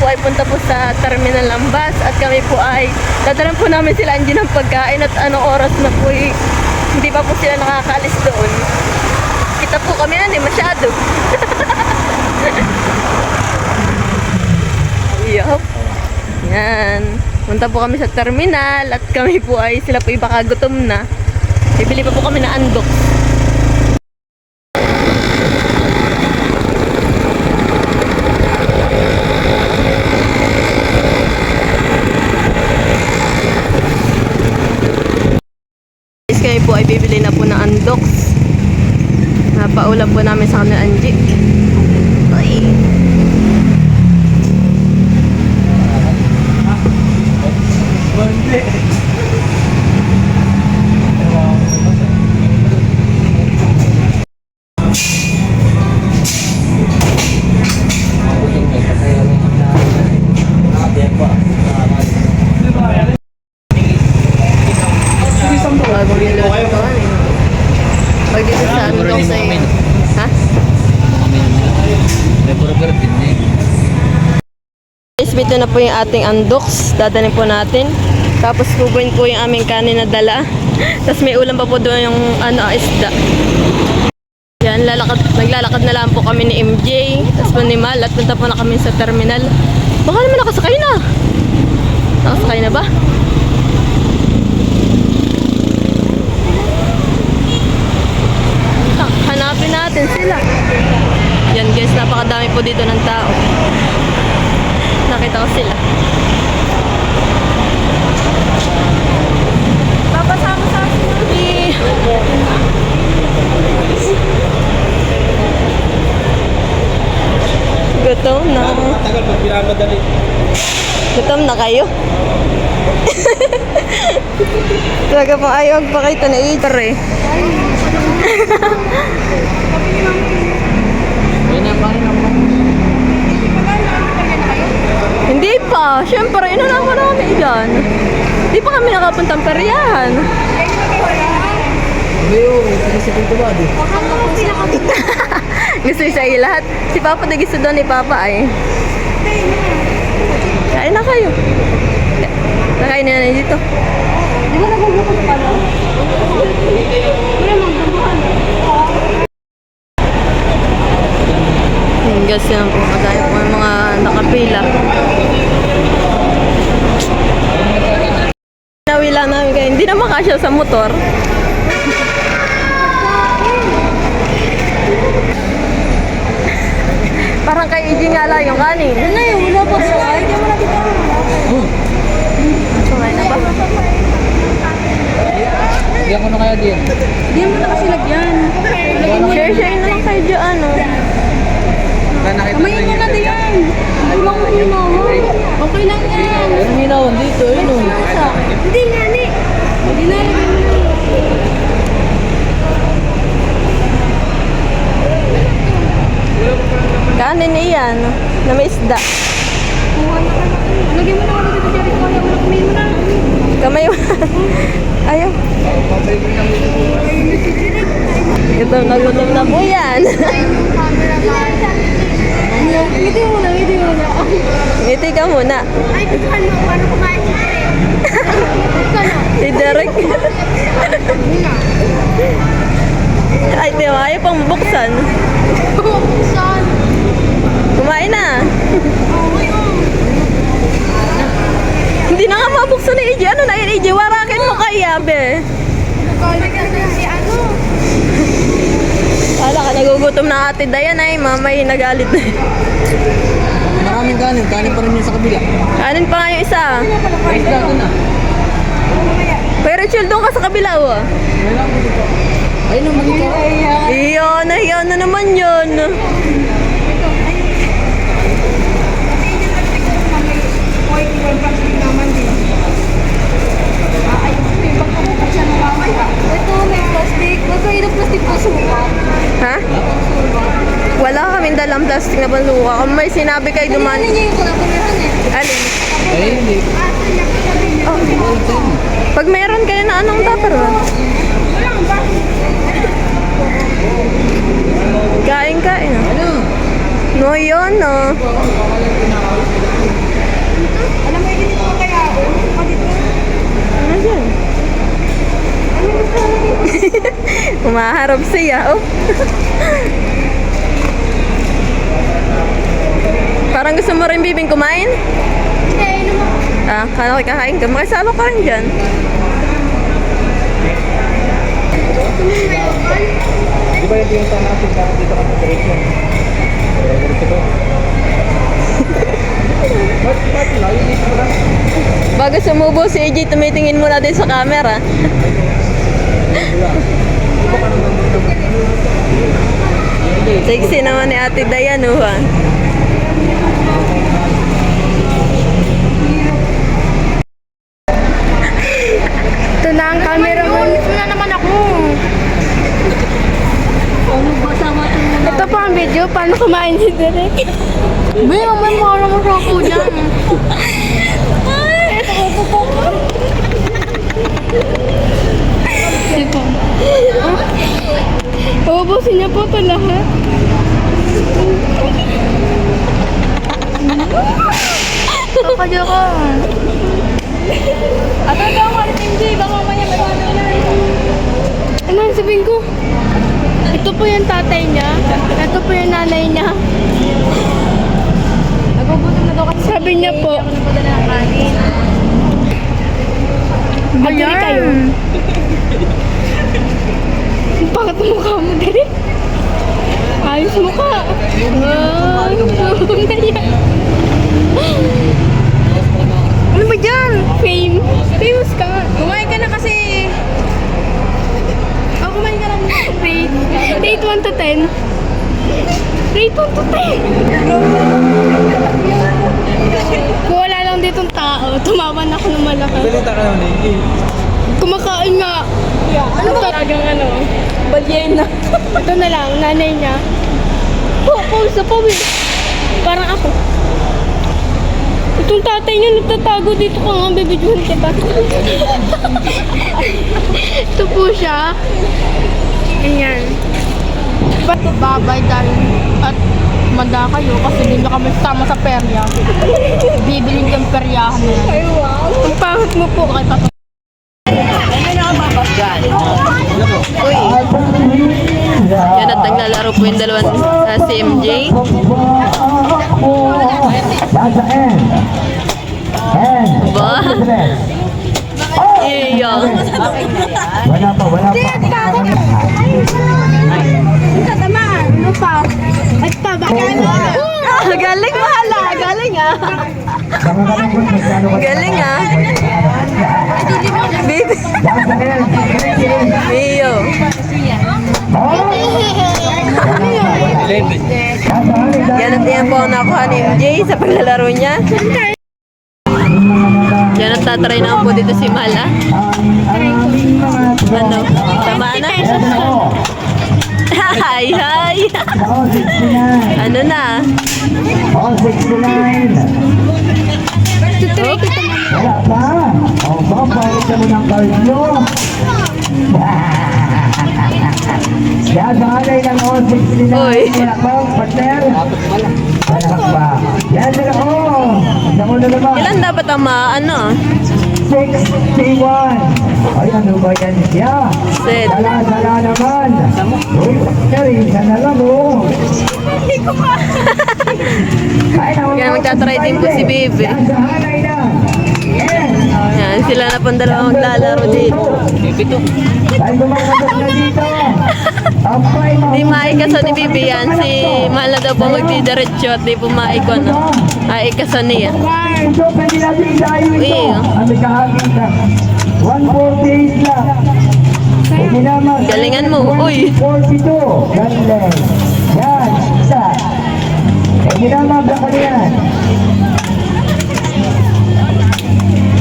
po ay punta po sa terminal ng bus at kami po ay dadalan po namin sila Angie ng pagkain at anong oras na po hindi pa po sila nakakaalis doon. Kita po kami masyado. Yup. Yan. Punta po kami sa terminal at kami po ay sila po baka gutom na. Bibili pa po kami na andok. Kami po ay bibili na po ng andoks. Napaulam po namin sa kanila Angie. Ay. Ito na po yung ating andoks. Dadanin po natin. Tapos kukunin po yung aming kanin na dala. Tapos may ulam pa po doon yung isda. Yan, naglalakad na lang po kami ni MJ. Tapos po ni Mal. At punta po na kami sa terminal. Baka naman nakasakay na. Nakasakay na ba? Hanapin natin sila. Yan guys, napakadami po dito ng tao. Nakita ko sila. Papasama sa akin. Gutom na. Tagal pag pinamadali. Gutom na kayo? Talaga pang ayaw magpakita na Igor eh. Hindi pa. Siyempre, inuna ko namin dyan. Hindi pa kami nakapuntang peryahan. Gusto yung sa'yo lahat. Si Papa na gusto doon ni Papa ay. Kain na kayo. Nakain na dito. Di ba nagugupot pa lang? Gas yan po. Kagaya po yung mga nakapila. Nawila namin kayo. Hindi naman kasya sa motor. Parang kay EJ nga lang yung kanin. Ano yun? Wala po siya. Hindi mo nakita. Sungay na ba? Lagyan ko na kaya din. Hindi mo na kasi lagyan. Share na lang kayo dyan. Kamay mo na diyan. Ibang mo yun ako. Okay lang yan. Anong hinawan dito? Ano? Hindi nga ni. Hindi na lagyan mo na. Kanin iyan. Na may isda. Lagyan mo na ako dito dyan. Kaya mo na kamay mo na. Kamay mo. Ayaw. Ito, nagutom na po yan. Ngiti mo na, ngiti mo na. Ngiti ka muna. Ay, buksan mo. Paano kumain si Derek? Buksan mo. Si Derek. Ay, di ba? Ayaw pang buksan. Buksan. Kumain na. Hindi na nga mabuksan ni EJ. Ano na yun, EJ? Warakin mo kaya, be. Si ano? Wala ka, nagugutom na ate Dayan ay. Mamay nagalit na. Maraming kanin. Kanin pa rin yun sa kabila. Kanin pa nga yung isa. Isda ko na. Pero chill doon ka sa kabila, oh. Ay, naman ito. Iyon na naman yun. Ito, may plastic. Magkain ng plastic po suka. Ha? Wala kaming dalang plastic na bansuka. Kung may sinabi kayo duman. Ano niya yung kulakulihan eh? Alin? Ay, hindi. Oh. Pag meron kayo na anong tupper ba? Kain. Ano? No, yun, no. Humaharap siya, oh. Parang gusto mo rin bibing kumain? Hindi, naman. Ah, kala ko kakain ka. Makisalo ka rin dyan. Di ba yung tinta natin dapat dito ka diretso? Diretso to. Ba't naiinit mo lang? Bago sumubo si AJ, tumitingin muna din sa camera. Sexy naman ni Ate Dayan, oh, ha? Ito na ang camera mo. Ito na naman ako. Ito pa ang video. Paano kumain si Derek? Be, naman mukha mo sa ako dyan. Ay, ito po. Ito. Uubusin niya po ito lahat. Kakadya ka. At ito ang walit MJ. Baka mamaya may wala na. Ano ang sabihin ko? Ito po yung tatay niya. Ito po yung nanay niya. Nagugutom na daw kasi. Sabi niya po. Agree kayo. Ang pangat ng mukha mo, Derek. Ayos mukha. Ay, na yan. Ano ba dyan? Fame. Famous ka nga. Kumain ka na kasi. Kumain ka lang. Rate 1 to 10. Rate 1 to 10. Kung wala lang ditong tao, tumawa na ako ng malaki. Balita ka naman eh. Kumakain nga. Ano ba? Talagang ano? Balyena. Ito na lang, nanay niya. Pause na pause. Parang ako. Itong tatay niya nagtatago dito ka nga, bibidyohan kita. Ito po siya. Ayan. Babay dahil at manda kayo kasi hindi na kami sama sa perya. Bibiling kang peryahan na yan. Ay, wow. Ang pangit mo po kay Papa. Uy. Yan at naglalaro po yung dalawang si MJ. Ba? Iya. Wala pa. Ano pa? At pa, Galing, mahala. Galing, ah. Galing, ah. Baby. Mio. Yan at yan po ang nakuha ni MJ sa paglalaro niya. Yan at tatry naman po dito si Mala. Ano? Tama na? Hi, hi! Ano na? Oh, 69. Wala pa. Oh, babalik ka mo ng card nyo. Yan, sangalay ng oh, 69. Uy. Wala pa, partner. Wala pa. Yan, wala ko. Ako na naman. Ilan dapat ang ano? 61. Ay, ano ba yan siya? Set. Dala naman. Uy, partner, isa na lang, oh. Kaya magtatry din po si Baby. Yan, sangalay na. Yes. Yan, sila na pong dalawa maglalaro dito. Dahil gumagasok na dito. Di maikaso ni Bibi yan. Si Mala daw po magdidiretso at di po maikon. Ikaso niya. Ito, pwede natin isayo ito. Uy. Ang kahagin na. 148 lang. Pwede naman. Galingan mo. Uy. 42. Galing. Yan. Isa. Pwede naman. Baka yan.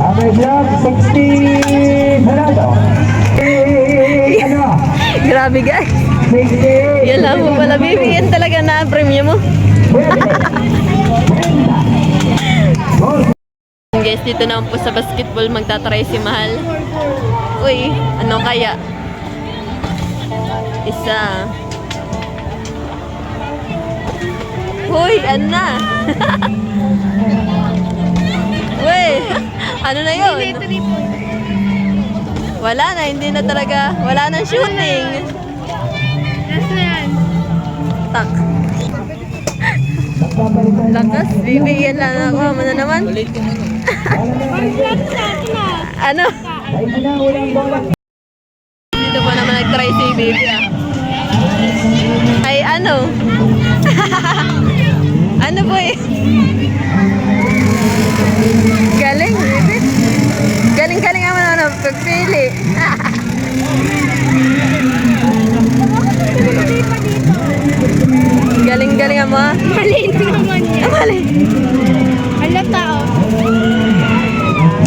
Okay, vlog. 60. Sarado. Ano? Grabe guys. 60. Yan lang po pala Bibi. Yan talaga na premium mo. Guys, dito naman po sa basketball magtatry si Mahal. Uy, ano kaya? Isa. Uy, ano na? Uy, ano na yun? Wala na, hindi na talaga. Wala nang shooting. Last na yan. Tak. Lakas, bibigyan lang ako. Ano na naman? Ano? Dito pa naman nag-try si baby ah. Ay ano? Ano po eh? Galing, baby. Galing-galing naman ano, pagpili. Galing-galing mo ah. Maliit naman yan. Mali. Ala tao.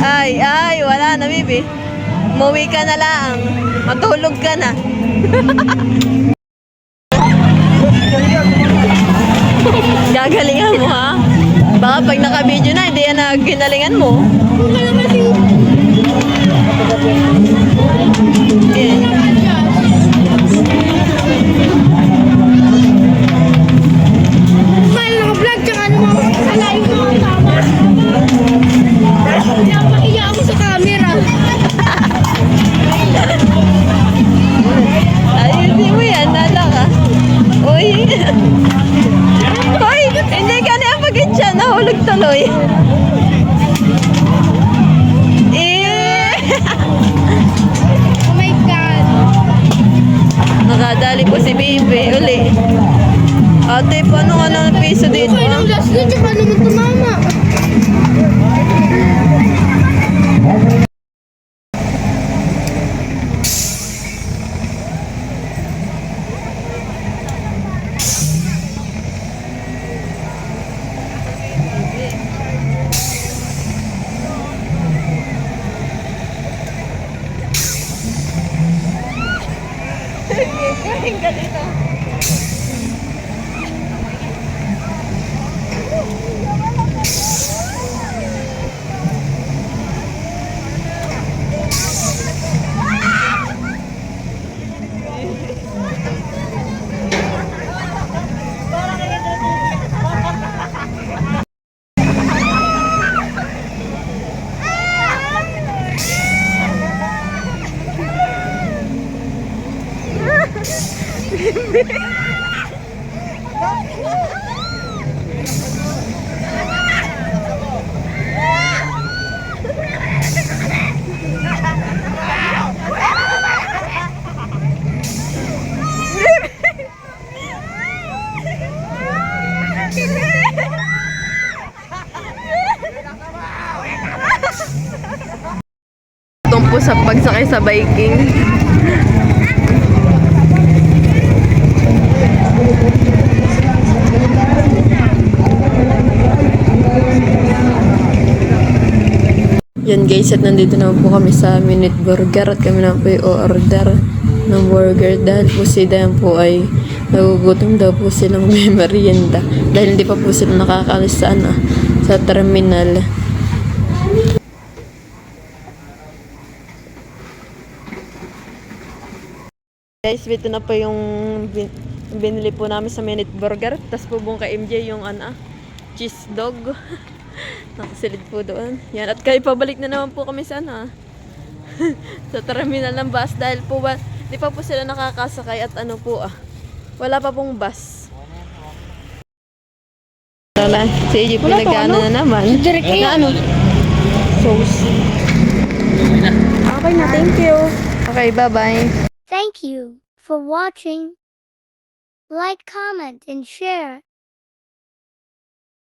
Ay, wala na, baby. Umuwi ka na lang. Matulog ka na. Gagalingan mo, ha? Baka pag naka-video na, hindi yan na ginalingan mo. Yeah. Mahal naka-vlog, tsaka ano mo, alayin mo ang tama. Napaiyak ako sa camera. Ayusin mo yan, nala ka. Uy. Hoy, hindi ka na pagit siya, nahulog tuloy. Eh. Oh my God. Nakadali po si Bibi, uli. Ate, paano ka ng piso dito? Okay lang, last na, tsaka naman tumama. Kain ka dito. Tumpo sa pagsakay sa biking. Yan guys, at nandito na po kami sa Minute Burger at kami na po i-order ng burger dahil po si Dayan po ay nagugutom daw po silang may merienda dahil hindi pa po sila nakakalis sa, sa terminal. Guys, ito na po yung binili po namin sa Minute Burger. Tapos po buong kay MJ yung cheese dog. Nakasilid po doon. Yan, at kayo pabalik na naman po kami sa sa terminal ng bus dahil po di pa po sila nakakasakay at wala pa pong bus. Wala, si AJ po nag-ano na naman. Direct Na sauce. Okay na, thank you. Okay, bye-bye. Thank you for watching. Like, comment, and share.